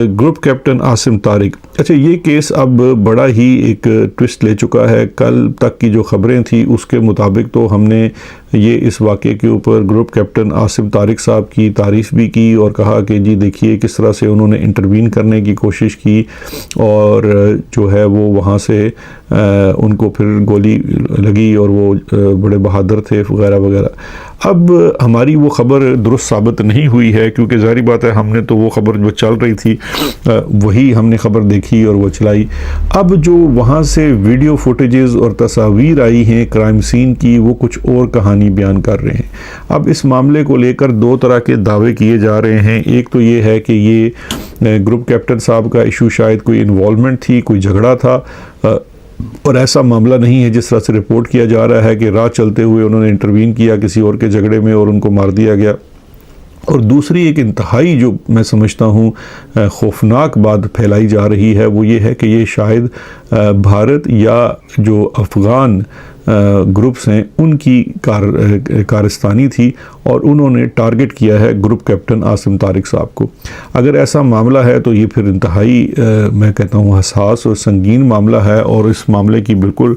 Group captain Asim Tariq, اچھا یہ case اب بڑا ہی ایک ٹوسٹ لے چکا ہے۔ کل تک کی جو خبریں تھیں اس کے مطابق تو ہم نے یہ اس واقعے کے اوپر گروپ کیپٹن عاصم طارق صاحب کی تعریف بھی کی اور کہا کہ جی دیکھیے کس طرح سے انہوں نے انٹروین کرنے کی کوشش کی اور جو ہے وہ وہاں سے ان کو پھر گولی لگی اور وہ بڑے بہادر تھے وغیرہ وغیرہ۔ اب ہماری وہ خبر درست ثابت نہیں ہوئی ہے کیونکہ ظاہری بات ہے ہم نے تو وہ خبر جو چل رہی تھی وہی ہم نے خبر دیکھی اور وہ چلائی۔ اب جو وہاں سے ویڈیو فوٹیجز اور تصاویر آئی ہیں کرائم سین کی وہ کچھ اور کہانی بیان کر رہے ہیں۔ اب اس معاملے کو لے کر دو طرح کے دعوے کیے جا رہے ہیں۔ ایک تو یہ ہے کہ یہ گروپ کیپٹن صاحب کا ایشو شاید کوئی انوالومنٹ تھی، کوئی جھگڑا تھا اور ایسا معاملہ نہیں ہے جس طرح سے رپورٹ کیا جا رہا ہے کہ راہ چلتے ہوئے انہوں نے انٹروین کیا کسی اور کے جھگڑے میں اور ان کو مار دیا گیا۔ اور دوسری ایک انتہائی جو میں سمجھتا ہوں خوفناک بات پھیلائی جا رہی ہے وہ یہ ہے کہ یہ شاید بھارت یا جو افغان گروپس ہیں ان کی کارستانی تھی اور انہوں نے ٹارگٹ کیا ہے گروپ کیپٹن عاصم طارق صاحب کو۔ اگر ایسا معاملہ ہے تو یہ پھر انتہائی میں کہتا ہوں حساس اور سنگین معاملہ ہے اور اس معاملے کی بالکل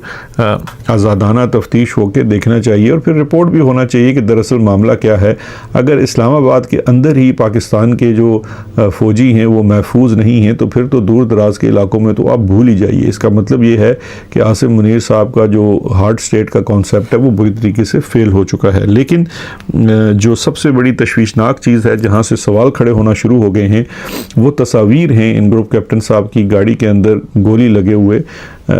آزادانہ تفتیش ہو کے دیکھنا چاہیے اور پھر رپورٹ بھی ہونا چاہیے کہ دراصل معاملہ کیا ہے۔ اگر اسلام آباد کے اندر ہی پاکستان کے جو فوجی ہیں وہ محفوظ نہیں ہیں تو پھر تو دور دراز کے علاقوں میں تو آپ بھول ہی جائیے۔ اس کا مطلب یہ ہے کہ عاصم منیر صاحب کا جو ہارڈ اسٹیٹ کا کانسیپٹ ہے وہ بری طریقے سے فیل ہو چکا ہے۔ لیکن جو سب سے بڑی تشویشناک چیز ہے جہاں سے سوال کھڑے ہونا شروع ہو گئے ہیں وہ تصاویر ہیں ان گروپ کیپٹن صاحب کی گاڑی کے اندر گولی لگے ہوئے۔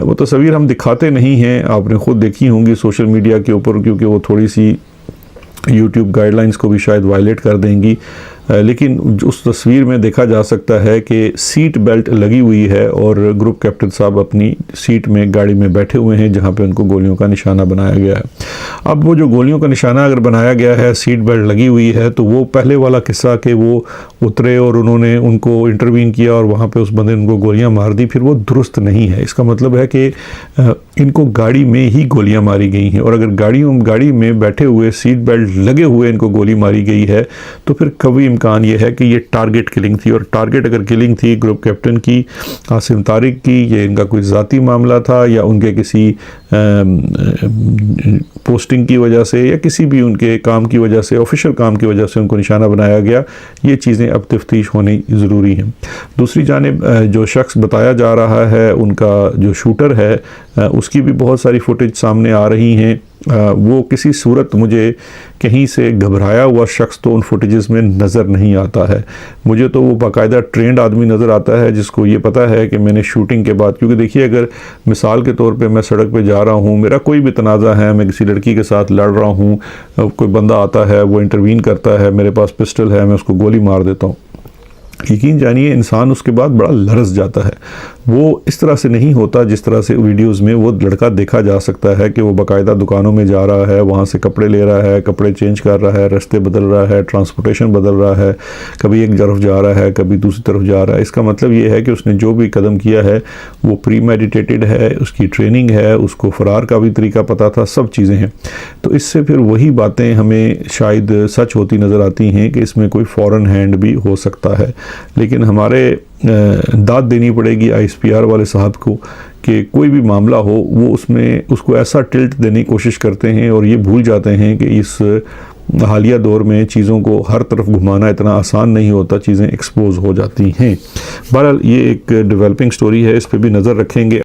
وہ تصاویر ہم دکھاتے نہیں ہیں، آپ نے خود دیکھی ہوں گی سوشل میڈیا کے اوپر کیونکہ وہ تھوڑی سی یوٹیوب گائیڈ لائنز کو بھی شاید وائلیٹ کر دیں گی، لیکن اس تصویر میں دیکھا جا سکتا ہے کہ سیٹ بیلٹ لگی ہوئی ہے اور گروپ کیپٹن صاحب اپنی سیٹ میں گاڑی میں بیٹھے ہوئے ہیں جہاں پہ ان کو گولیوں کا نشانہ بنایا گیا ہے۔ اب وہ جو گولیوں کا نشانہ اگر بنایا گیا ہے، سیٹ بیلٹ لگی ہوئی ہے، تو وہ پہلے والا قصہ کہ وہ اترے اور انہوں نے ان کو انٹروین کیا اور وہاں پہ اس بندے نے ان کو گولیاں مار دی، پھر وہ درست نہیں ہے۔ اس کا مطلب ہے کہ ان کو گاڑی میں ہی گولیاں ماری گئی ہیں اور اگر گاڑی میں بیٹھے ہوئے سیٹ بیلٹ لگے ہوئے ان کو گولی ماری گئی ہے تو پھر کبھی امکان یہ ہے کہ یہ ٹارگٹ کلنگ تھی، اور ٹارگٹ اگر کلنگ تھی گروپ کیپٹن کی عاصم طارق کی، یہ ان کا کوئی ذاتی معاملہ تھا یا ان کے کسی پوسٹنگ کی وجہ سے یا کسی بھی ان کے کام کی وجہ سے آفیشیل کام کی وجہ سے ان کو نشانہ بنایا گیا، یہ چیزیں اب تفتیش ہونی ضروری ہیں۔ دوسری جانب جو شخص بتایا جا رہا ہے ان کا جو شوٹر ہے اس کی بھی بہت ساری فوٹیج سامنے آ رہی ہیں۔ وہ کسی صورت مجھے کہیں سے گھبرایا ہوا شخص تو ان فوٹیجز میں نظر نہیں آتا ہے، مجھے تو وہ باقاعدہ ٹرینڈ آدمی نظر آتا ہے جس کو یہ پتا ہے کہ میں نے شوٹنگ کے بعد، کیونکہ دیکھیے اگر مثال کے طور پہ میں سڑک پہ جا رہا ہوں، میرا کوئی بھی تنازع ہے، میں کسی لڑکی کے ساتھ لڑ رہا ہوں، کوئی بندہ آتا ہے وہ انٹروین کرتا ہے، میرے پاس پسٹل ہے، میں اس کو گولی مار دیتا ہوں، یقین جانیے انسان اس کے بعد بڑا لرز جاتا ہے۔ وہ اس طرح سے نہیں ہوتا جس طرح سے ویڈیوز میں وہ لڑکا دیکھا جا سکتا ہے کہ وہ باقاعدہ دکانوں میں جا رہا ہے، وہاں سے کپڑے لے رہا ہے، کپڑے چینج کر رہا ہے، رستے بدل رہا ہے، ٹرانسپورٹیشن بدل رہا ہے، کبھی ایک طرف جا رہا ہے کبھی دوسری طرف جا رہا ہے۔ اس کا مطلب یہ ہے کہ اس نے جو بھی قدم کیا ہے وہ پری میڈیٹیٹڈ ہے، اس کی ٹریننگ ہے، اس کو فرار کا بھی طریقہ پتہ تھا، سب چیزیں ہیں۔ تو اس سے پھر وہی باتیں ہمیں شاید سچ ہوتی نظر آتی ہیں کہ اس میں کوئی فورن ہینڈ بھی ہو سکتا ہے، لیکن ہمارے داد دینی پڑے گی ISPR والے صاحب کو کہ کوئی بھی معاملہ ہو وہ اس کو ایسا ٹلٹ دینے کی کوشش کرتے ہیں اور یہ بھول جاتے ہیں کہ اس حالیہ دور میں چیزوں کو ہر طرف گھمانا اتنا آسان نہیں ہوتا، چیزیں ایکسپوز ہو جاتی ہیں۔ بہرحال یہ ایک ڈیولپنگ سٹوری ہے، اس پہ بھی نظر رکھیں گے۔